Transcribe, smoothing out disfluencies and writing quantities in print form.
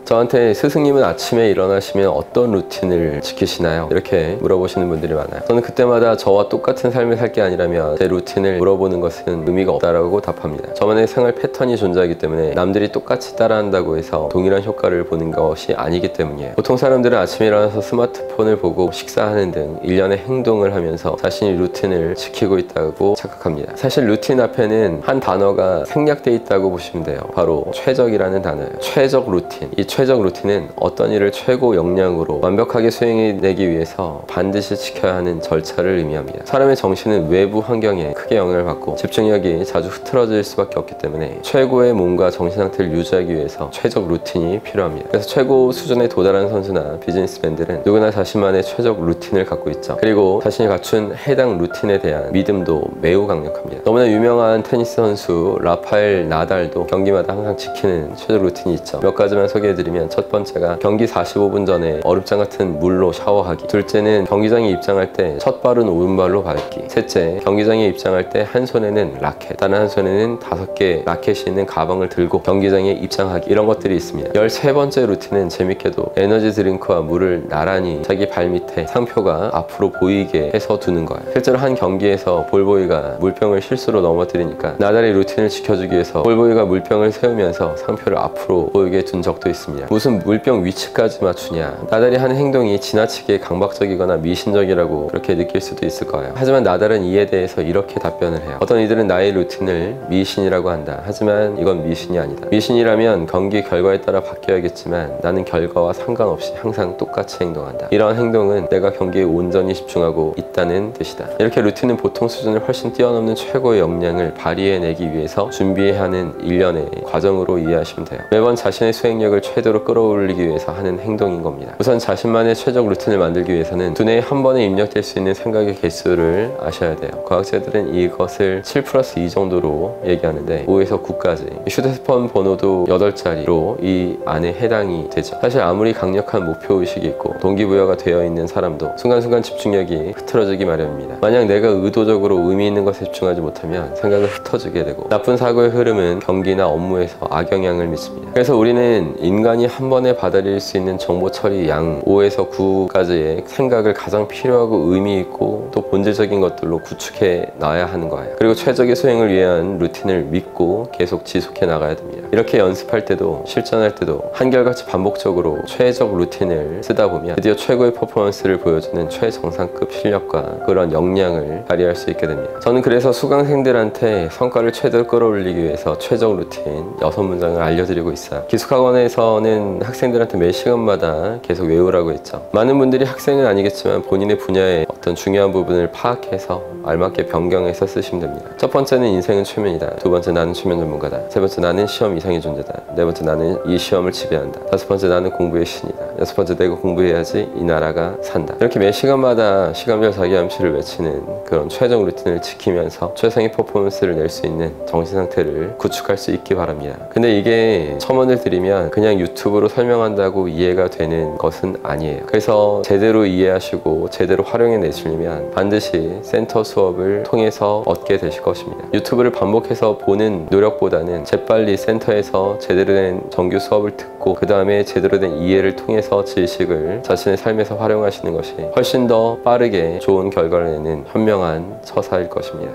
저한테 스승님은 아침에 일어나시면 어떤 루틴을 지키시나요? 이렇게 물어보시는 분들이 많아요. 저는 그때마다 저와 똑같은 삶을 살 게 아니라면 제 루틴을 물어보는 것은 의미가 없다라고 답합니다. 저만의 생활 패턴이 존재하기 때문에 남들이 똑같이 따라한다고 해서 동일한 효과를 보는 것이 아니기 때문이에요. 보통 사람들은 아침에 일어나서 스마트폰을 보고 식사하는 등 일련의 행동을 하면서 자신이 루틴을 지키고 있다고 착각합니다. 사실 루틴 앞에는 한 단어가 생략되어 있다고 보시면 돼요. 바로 최적이라는 단어예요. 최적 루틴. 이 최적 루틴은 어떤 일을 최고 역량으로 완벽하게 수행해내기 위해서 반드시 지켜야 하는 절차를 의미합니다. 사람의 정신은 외부 환경에 크게 영향을 받고 집중력이 자주 흐트러질 수밖에 없기 때문에 최고의 몸과 정신 상태를 유지하기 위해서 최적 루틴이 필요합니다. 그래서 최고 수준에 도달한 선수나 비즈니스맨들은 누구나 자신만의 최적 루틴을 갖고 있죠. 그리고 자신이 갖춘 해당 루틴에 대한 믿음도 매우 강력합니다. 너무나 유명한 테니스 선수 라파엘 나달도 경기마다 항상 지키는 최적 루틴이 있죠. 몇 가지만 소개해드리면, 첫 번째가 경기 45분 전에 얼음장 같은 물로 샤워하기. 둘째는 경기장에 입장할 때 첫 발은 오른발로 밟기. 셋째, 경기장에 입장할 때 한 손에는 라켓, 다른 한 손에는 5개 라켓이 있는 가방을 들고 경기장에 입장하기. 이런 것들이 있습니다. 13번째 루틴은 재밌게도 에너지 드링크와 물을 나란히 자기 발 밑에 상표가 앞으로 보이게 해서 두는 거예요. 실제로 한 경기에서 볼보이가 물병을 실수로 넘어뜨리니까 나달의 루틴을 지켜주기 위해서 볼보이가 물병을 세우면서 상표를 앞으로 보이게 둔 적도 있습니다. 무슨 물병 위치까지 맞추냐. 나달이 하는 행동이 지나치게 강박적이거나 미신적이라고 그렇게 느낄 수도 있을 거예요. 하지만 나달은 이에 대해서 이렇게 답변을 해요. 어떤 이들은 나의 루틴을 미신이라고 한다. 하지만 이건 미신이 아니다. 미신이라면 경기 결과에 따라 바뀌어야겠지만 나는 결과와 상관없이 항상 똑같이 행동한다. 이러한 행동은 내가 경기에 온전히 집중하고 있다는 뜻이다. 이렇게 루틴은 보통 수준을 훨씬 뛰어넘는 최고의 역량을 발휘해내기 위해서 준비해야 하는 일련의 과정으로 이해하시면 돼요. 매번 자신의 수행력을 최대로 끌어올리기 위해서 하는 행동인 겁니다. 우선 자신만의 최적 루틴을 만들기 위해서는 두뇌에 한 번에 입력될 수 있는 생각의 개수를 아셔야 돼요. 과학자들은 이것을 7+2 정도로 얘기하는데 5에서 9까지. 휴대폰 번호도 8자리로 이 안에 해당이 되죠. 사실 아무리 강력한 목표의식이 있고 동기부여가 되어 있는 사람도 순간순간 집중력이 흐트러지기 마련입니다. 만약 내가 의도적으로 의미 있는 것에 집중하지 못하면 생각은 흩어지게 되고 나쁜 사고의 흐름은 경기나 업무에서 악영향을 미칩니다. 그래서 우리는 인간이 한 번에 받아들일 수 있는 정보 처리 양 5에서 9까지의 생각을 가장 필요하고 의미 있고 또 본질적인 것들로 구축해 놔야 하는 거예요. 그리고 최적의 수행을 위한 루틴을 믿고 계속 지속해 나가야 됩니다. 이렇게 연습할 때도 실전할 때도 한결같이 반복적으로 최적 루틴을 쓰다 보면 드디어 최고의 퍼포먼스를 보여주는 최정상급 실력과 그런 역량을 발휘할 수 있게 됩니다. 저는 그래서 수강생들한테 성과를 최대로 끌어올리기 위해서 최적 루틴 6문장을 알려드리고 있어요. 기숙학원에서는 학생들한테 매 시간마다 계속 외우라고 했죠. 많은 분들이 학생은 아니겠지만 본인의 분야의 어떤 중요한 부분을 파악해서 알맞게 변경해서 쓰시면 됩니다. 첫 번째는 인생은 최면이다. 두 번째, 나는 최면 전문가다. 세 번째, 나는 시험 이상의 존재다. 네 번째, 나는 이 시험을 지배한다. 다섯 번째, 나는 공부의 신이다. 여섯 번째, 내가 공부해야지 이 나라가 산다. 이렇게 매 시간마다 시간별 자기암시를 외치는 그런 최종 루틴을 지키면서 최상의 퍼포먼스를 낼 수 있는 정신 상태를 구축할 수 있기 바랍니다. 근데 이게 첨언을 드리면 그냥 유튜브로 설명한다고 이해가 되는 것은 아니에요. 그래서 제대로 이해하시고 제대로 활용해 내시려면 반드시 센터 수업을 통해서 얻게 되실 것입니다. 유튜브를 반복해서 보는 노력보다는 재빨리 센터에서 제대로 된 정규 수업을 듣고 그 다음에 제대로 된 이해를 통해서 지식을 자신의 삶에서 활용하시는 것이 훨씬 더 빠르게 좋은 결과를 내는 현명한 처사일 것입니다.